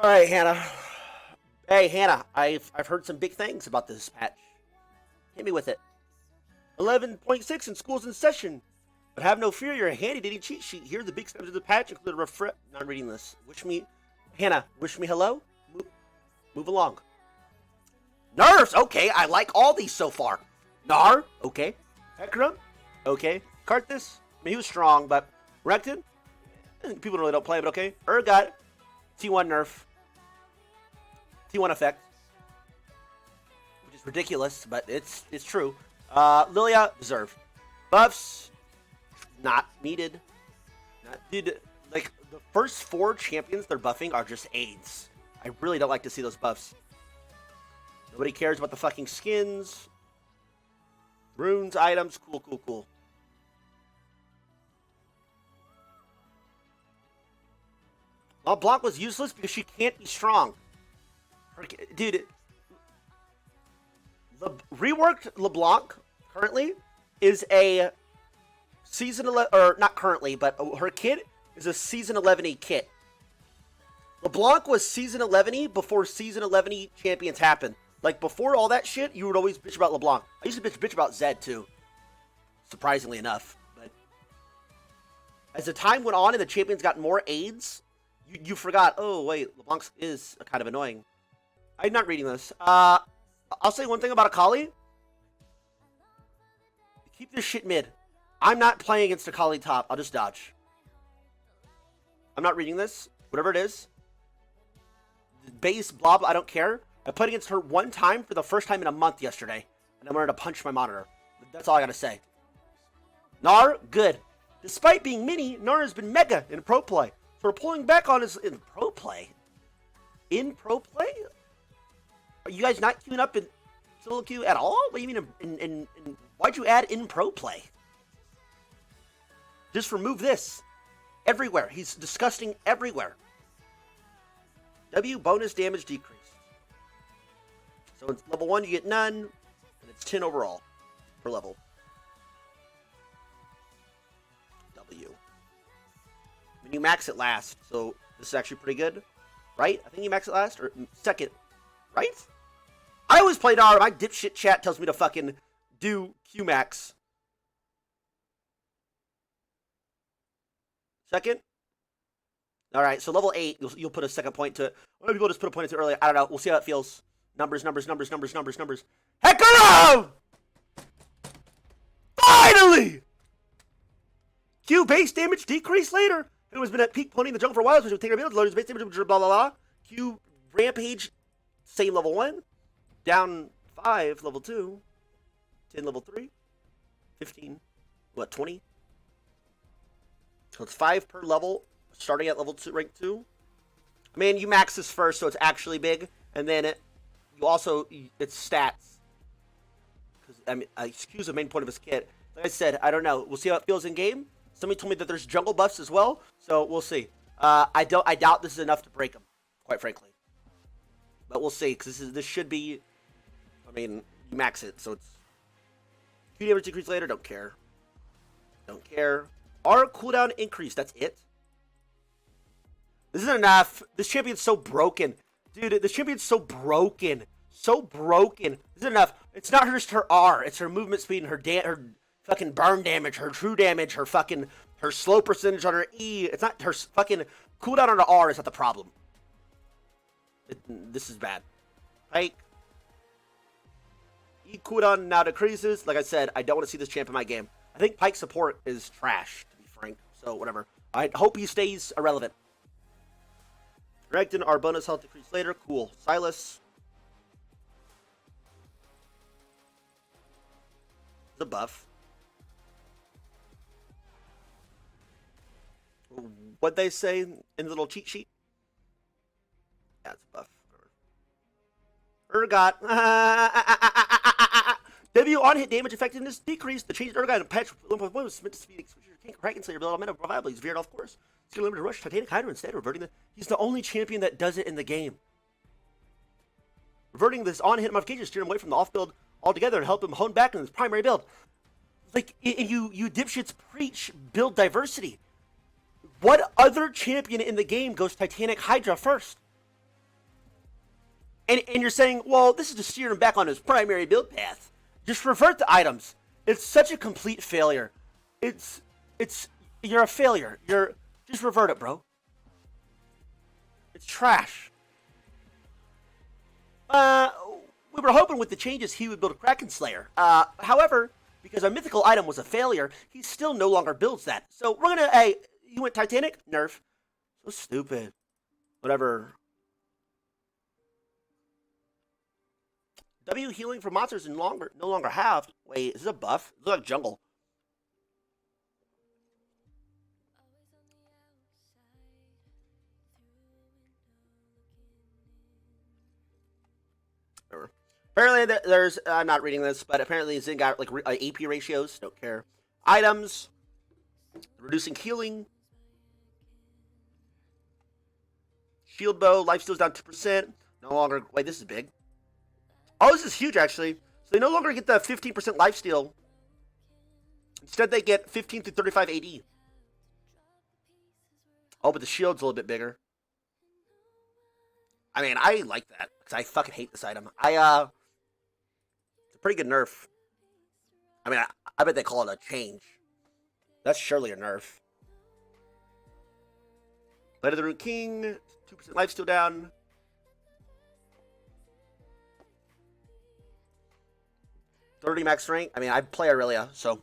All right, Hannah. Hey, Hannah. I've heard some big things about this patch. Hit me with it. 11.6 in school's in session. But have no fear, your handy-dandy cheat sheet. Here are the big steps of the patch, include a refresh. Not reading this. Hannah, wish me hello? Move along. Nerves, okay, I like all these so far. Nar, okay. Hekra, okay. Karthus, I mean, he was strong, but Rectin, people really don't play, but okay. Urgot, T1 nerf. T1 effect. Which is ridiculous, but it's true. Lilia, deserve. Buffs, not needed. Dude, like, the first 4 champions they're buffing are just aids. I really don't like to see those buffs. Nobody cares about the fucking skins. Runes, items, cool. LeBlanc was useless because she can't be strong. Dude, reworked LeBlanc currently is a season 11, or not currently, but her kit is a season 11 kit. LeBlanc was season 11 before season 11 champions happened. Like, before all that shit, you would always bitch about LeBlanc. I used to bitch about Zed, too. Surprisingly enough. But as the time went on and the champions got more aids, you forgot, oh, wait, LeBlanc is kind of annoying. I'm not reading this. I'll say one thing about Akali. Keep this shit mid. I'm not playing against Akali top. I'll just dodge. I'm not reading this. Whatever it is. Base, blah, blah, I don't care. I played against her one time for the first time in a month yesterday, and I wanted to punch my monitor. That's all I gotta say. Gnar, good. Despite being mini, Gnar has been mega in pro play. So we're pulling back on his in pro play. In pro play? Are you guys not queuing up in solo queue at all? What do you mean? Why'd you add in pro play? Just remove this. Everywhere. He's disgusting everywhere. W bonus damage decrease. So it's level 1, you get none, and it's 10 overall per level. W. I mean, you max it last, so this is actually pretty good, right? I think you max it last, or second, right? I always play Gnar. My dipshit chat tells me to fucking do Q max. Second? Alright, so level 8, you'll put a second point to it. A lot of people just put a point into it earlier. I don't know. We'll see how it feels. Numbers. Heck no! Finally! Q base damage decrease later. It has been at peak pony in the jungle for a while, so take our builds, load his base damage, blah, blah, blah. Q rampage, same level 1. Down 5, level 2. 10, level 3. 15, 20? So it's 5 per level, starting at level 2, rank 2. I mean, you max this first, so it's actually big, and then it's stats. Because I mean, Q's the main point of his kit. Like I said, I don't know. We'll see how it feels in game. Somebody told me that there's jungle buffs as well, so we'll see. I doubt this is enough to break him, quite frankly. But we'll see, because this should be. I mean, you max it, so it's 2 damage decrease later. Don't care. Our cooldown increase. That's it. This isn't enough. This champion's so broken. Dude, this champion's so broken. This isn't enough. It's not just her R. It's her movement speed and her fucking burn damage, her true damage, her slow percentage on her E. It's not her fucking cooldown on her R is not the problem. This is bad. Pike. E cooldown now decreases. Like I said, I don't want to see this champ in my game. I think Pike support is trash, to be frank. So, whatever. I hope he stays irrelevant. Renekton, our bonus health decrease later. Cool. Silas. The buff. What'd they say in the little cheat sheet? Yeah, it's a buff. Urgot. W on hit damage effectiveness decreased. The change Urgot and patch 1.1 was meant to speed Kraken Slayer build on viable. He's veered off course. He's going to limit rush Titanic Hydra instead, reverting he's the only champion that does it in the game. Reverting this on hit modification, steer him away from the off build altogether and help him hone back in his primary build. Like, you dipshits preach build diversity. What other champion in the game goes Titanic Hydra first? And you're saying, well, this is to steer him back on his primary build path. Just revert the items. It's such a complete failure. It's you're a failure. Just revert it, bro. It's trash. We were hoping with the changes he would build a Kraken Slayer. However, because our mythical item was a failure, he still no longer builds that. So we're gonna, hey, he went Titanic? Nerf. So stupid. Whatever. W healing for monsters no longer have. Wait, is this a buff? It looks like jungle. Apparently, there's. I'm not reading this, but apparently, Zin got like AP ratios. Don't care. Items. Reducing healing. Shield bow. Lifesteal's down 2%. No longer. Wait, this is big. Oh, this is huge, actually. So they no longer get the 15% lifesteal. Instead, they get 15 to 35 AD. Oh, but the shield's a little bit bigger. I mean, I like that because I fucking hate this item. It's a pretty good nerf. I mean, I bet they call it a change. That's surely a nerf. Blade of the Rune King, 2% lifesteal down. $30 max rank. I mean, I play Aurelia, so,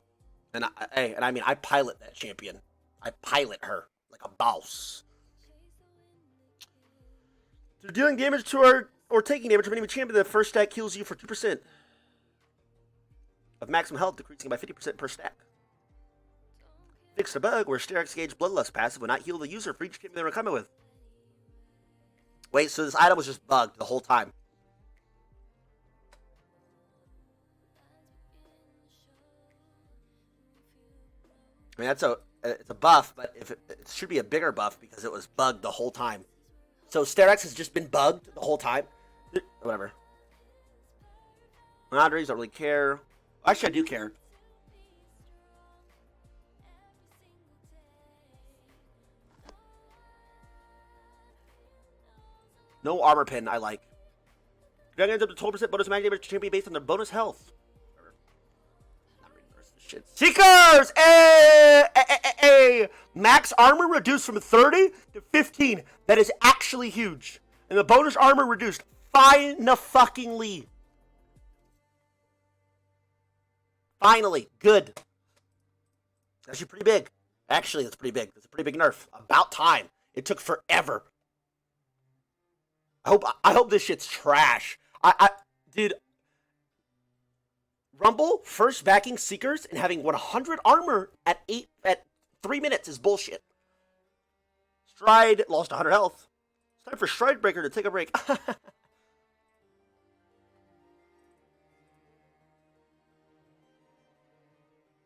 and I mean, I pilot that champion. I pilot her like a boss. They're dealing damage to our, or taking damage from enemy champion. The first stack heals you for 2% of maximum health, decreasing by 50% per stack. Fix a bug where Sterix Gauge Bloodlust passive will not heal the user for each champion they were coming with. Wait, so this item was just bugged the whole time. I mean, it's a buff, but it should be a bigger buff because it was bugged the whole time. So Sterix has just been bugged the whole time. Whatever. Andres don't really care. Actually, I do care. No armor pin, I like. Dragon ends up to 12% bonus magic damage to champion based on their bonus health. Shit. Seekers! Hey! Max armor reduced from 30 to 15. That is actually huge. And the bonus armor reduced fine-fucking-ly. Finally. Good. Actually pretty big. Actually, that's pretty big. That's a pretty big nerf. About time. It took forever. I hope this shit's trash. Dude... Rumble first backing Seekers and having 100 armor at 3 minutes is bullshit. Stride lost 100 health. It's time for Stridebreaker to take a break.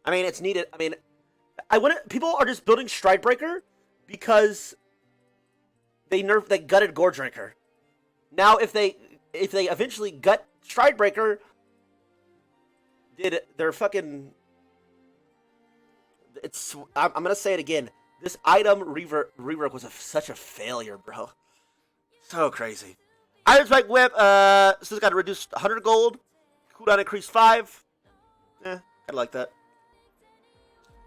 I mean, it's needed. I mean, people are just building Stridebreaker because they gutted Goredrinker. Now, if they eventually gut Stridebreaker, they're fucking... I'm gonna say it again. This item rework was such a failure, bro. So crazy. Iron Spike Whip, still got to reduce 100 gold. Cooldown increased 5. Kinda like that.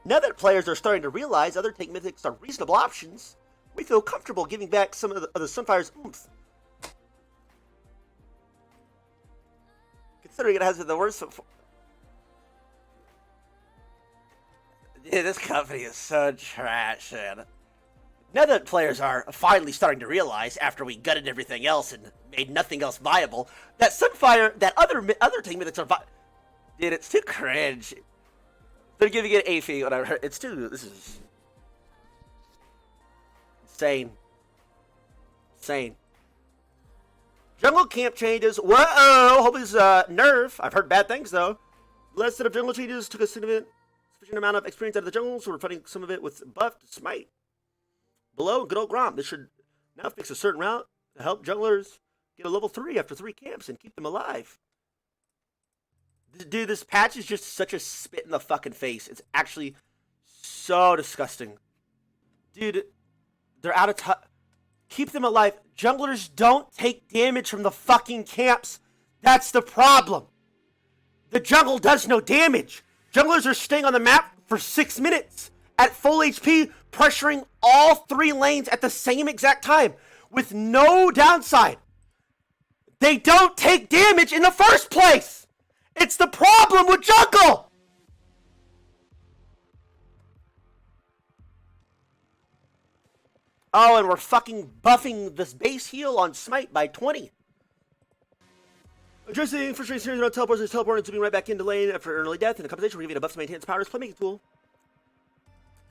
Now that players are starting to realize other tank mythics are reasonable options, we feel comfortable giving back some of the Sunfire's oomph. Considering it has been the worst... Dude, this company is so trash, man. Now that players are finally starting to realize, after we gutted everything else and made nothing else viable, that Sunfire, that other team mythics are dude, it's too cringe. They're giving it AFI, whatever. It's too... This is... insane. Insane. Jungle camp changes. Whoa! Hope it's nerf. I've heard bad things, though. Less set of jungle changes took a sufficient amount of experience out of the jungle, so we're fighting some of it with buff to smite. Below, good old Grom. This should now fix a certain route to help junglers get a level 3 after 3 camps and keep them alive. Dude, this patch is just such a spit in the fucking face. It's actually so disgusting. Dude, they're out of touch. keep them alive. Junglers don't take damage from the fucking camps. That's the problem. The jungle does no damage. Junglers are staying on the map for 6 minutes at full HP, pressuring all 3 lanes at the same exact time with no downside. They don't take damage in the first place. It's the problem with jungle. Oh, and we're fucking buffing this base heal on Smite by 20. Addressing frustrating series about teleports is teleporting to being right back into lane after an early death. In the compensation, we're giving a buff to maintain its power as playmaking tool.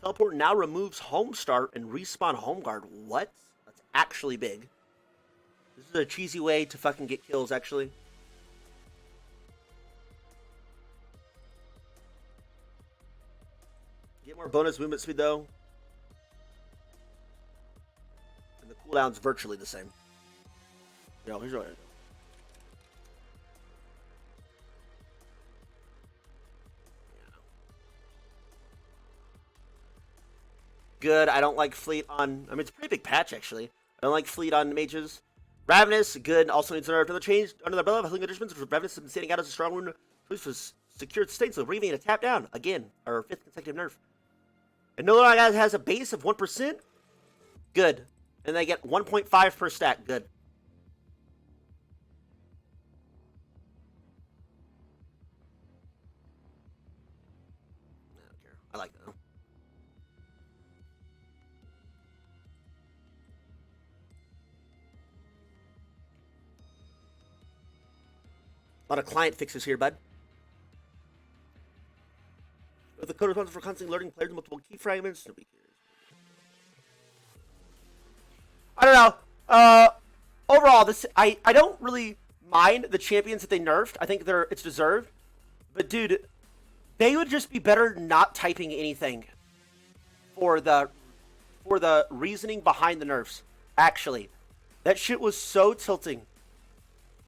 Teleport now removes home start and respawn home guard. What? That's actually big. This is a cheesy way to fucking get kills, actually. Get more bonus movement speed, though. And the cooldown's virtually the same. Yo, here's what I do. Good. I don't like fleet on... I mean, it's a pretty big patch, actually. I don't like fleet on mages. Ravenous, good. Also needs another change under the umbrella of healing adjustments. Ravenous has been standing out as a strong rune. Was secured state, so Reaving a tap down. Again, our 5th consecutive nerf. And no longer has a base of 1%. Good. And they get 1.5 per stack. Good. I don't care. I like that. A lot of client fixes here, bud. With the code responsible for constantly alerting players multiple key fragments. Nobody cares. I don't know. Overall, this I don't really mind the champions that they nerfed. I think it's deserved. But dude, they would just be better not typing anything for the reasoning behind the nerfs. Actually, that shit was so tilting.